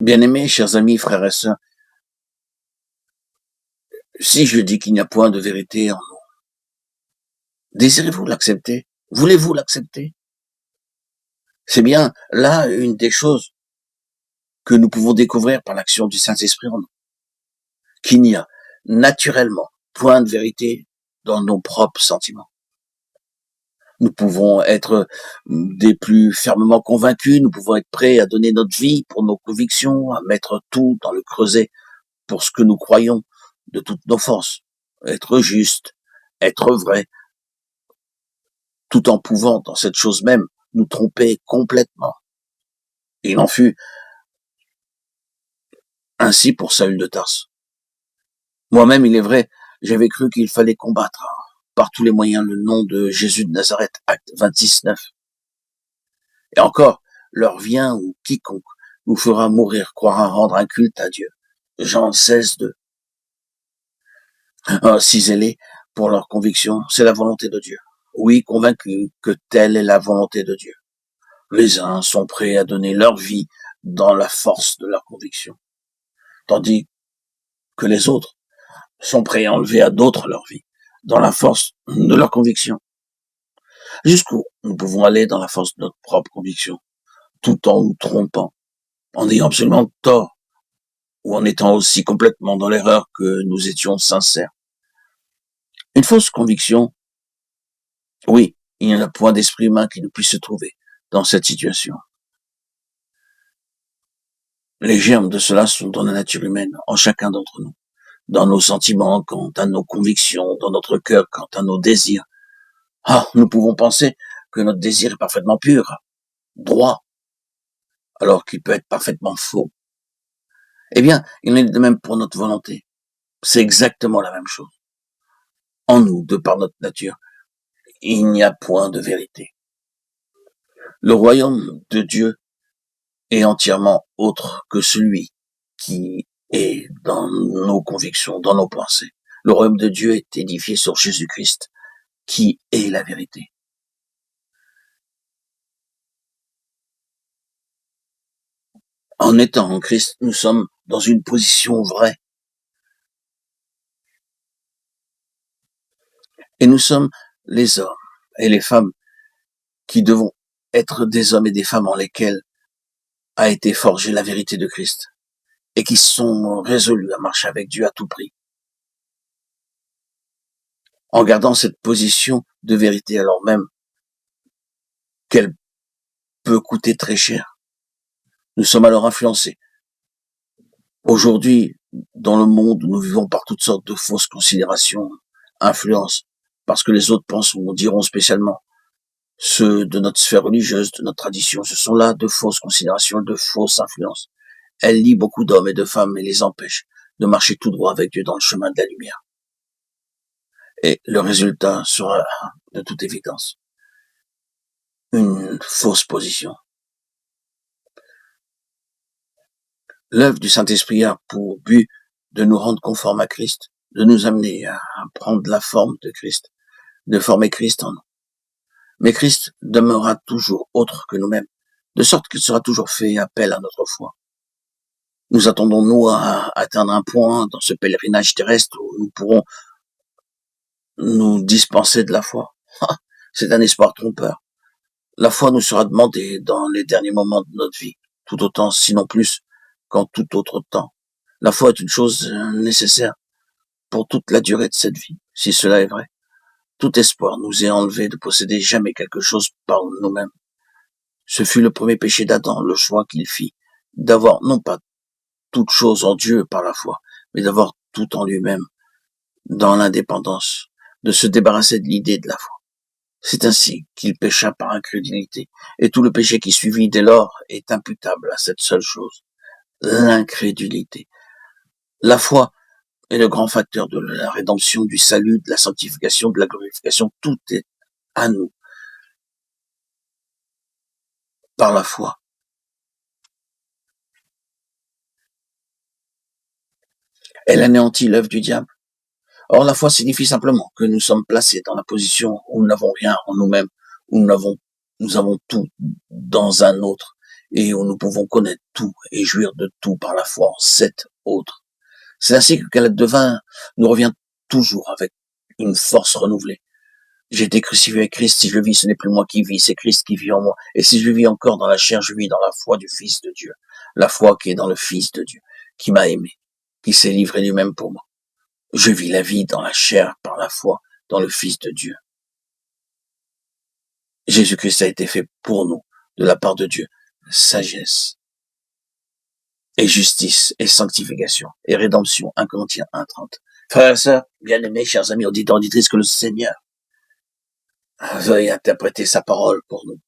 Bien-aimés, chers amis, frères et sœurs, si je dis qu'il n'y a point de vérité en nous, désirez-vous l'accepter? Voulez-vous l'accepter? C'est bien là une des choses que nous pouvons découvrir par l'action du Saint-Esprit en nous, qu'il n'y a naturellement point de vérité dans nos propres sentiments. Nous pouvons être des plus fermement convaincus, nous pouvons être prêts à donner notre vie pour nos convictions, à mettre tout dans le creuset pour ce que nous croyons de toutes nos forces, être juste, être vrai, tout en pouvant, dans cette chose même, nous tromper complètement. Et il en fut ainsi pour Saül de Tarse. Moi-même, il est vrai, j'avais cru qu'il fallait combattre par tous les moyens le nom de Jésus de Nazareth, acte 26:9. Et encore, l'heure vient où quiconque nous fera mourir croira rendre un culte à Dieu. Jean 16:2. Si zélés pour leur conviction, c'est la volonté de Dieu. Oui, convaincus que telle est la volonté de Dieu. Les uns sont prêts à donner leur vie dans la force de leur conviction, tandis que les autres sont prêts à enlever à d'autres leur vie dans la force de leur conviction. Jusqu'où nous pouvons aller dans la force de notre propre conviction, tout en nous trompant, en ayant absolument tort, ou en étant aussi complètement dans l'erreur que nous étions sincères. Une fausse conviction, oui, il n'y en a point d'esprit humain qui ne puisse se trouver dans cette situation. Les germes de cela sont dans la nature humaine, en chacun d'entre nous, dans nos sentiments, quant à nos convictions, dans notre cœur, quant à nos désirs. Nous pouvons penser que notre désir est parfaitement pur, droit, alors qu'il peut être parfaitement faux. Eh bien, il en est de même pour notre volonté. C'est exactement la même chose. En nous, de par notre nature, il n'y a point de vérité. Le royaume de Dieu est entièrement autre que celui qui est dans nos convictions, dans nos pensées. Le royaume de Dieu est édifié sur Jésus-Christ, qui est la vérité. En étant en Christ, nous sommes dans une position vraie. Et nous sommes les hommes et les femmes qui devons être des hommes et des femmes en lesquels a été forgée la vérité de Christ et qui sont résolus à marcher avec Dieu à tout prix. En gardant cette position de vérité alors même qu'elle peut coûter très cher. Nous sommes alors influencés. Aujourd'hui, dans le monde, nous vivons par toutes sortes de fausses considérations, influences, parce que les autres pensent ou diront spécialement. Ceux de notre sphère religieuse, de notre tradition, ce sont là de fausses considérations, de fausses influences. Elles lient beaucoup d'hommes et de femmes et les empêchent de marcher tout droit avec Dieu dans le chemin de la lumière. Et le résultat sera, de toute évidence, une fausse position. L'œuvre du Saint-Esprit a pour but de nous rendre conformes à Christ, de nous amener à prendre la forme de Christ, de former Christ en nous. Mais Christ demeurera toujours autre que nous-mêmes, de sorte qu'il sera toujours fait appel à notre foi. Nous attendons-nous à atteindre un point dans ce pèlerinage terrestre où nous pourrons nous dispenser de la foi? C'est un espoir trompeur. La foi nous sera demandée dans les derniers moments de notre vie, tout autant, sinon plus, qu'en tout autre temps. La foi est une chose nécessaire pour toute la durée de cette vie, si cela est vrai. Tout espoir nous est enlevé de posséder jamais quelque chose par nous-mêmes. Ce fut le premier péché d'Adam, le choix qu'il fit, d'avoir non pas toute chose en Dieu par la foi, mais d'avoir tout en lui-même, dans l'indépendance, de se débarrasser de l'idée de la foi. C'est ainsi qu'il pécha par incrédulité, et tout le péché qui suivit dès lors est imputable à cette seule chose, l'incrédulité. La foi est le grand facteur de la rédemption, du salut, de la sanctification, de la glorification. Tout est à nous par la foi. Elle anéantit l'œuvre du diable. Or, la foi signifie simplement que nous sommes placés dans la position où nous n'avons rien en nous-mêmes, où nous avons tout dans un autre, et où nous pouvons connaître tout et jouir de tout par la foi en cet autre. C'est ainsi que Caleb devint nous revient toujours avec une force renouvelée. J'ai été crucifié avec Christ, si je vis, ce n'est plus moi qui vis, c'est Christ qui vit en moi. Et si je vis encore dans la chair, je vis dans la foi du Fils de Dieu. La foi qui est dans le Fils de Dieu, qui m'a aimé, qui s'est livré lui-même pour moi. Je vis la vie dans la chair par la foi dans le Fils de Dieu. Jésus-Christ a été fait pour nous, de la part de Dieu, sagesse et justice et sanctification et rédemption. 1 Corinthiens 1:30. Frères et sœurs, bien-aimés, chers amis auditeurs, auditrices, que le Seigneur veuille interpréter sa parole pour nous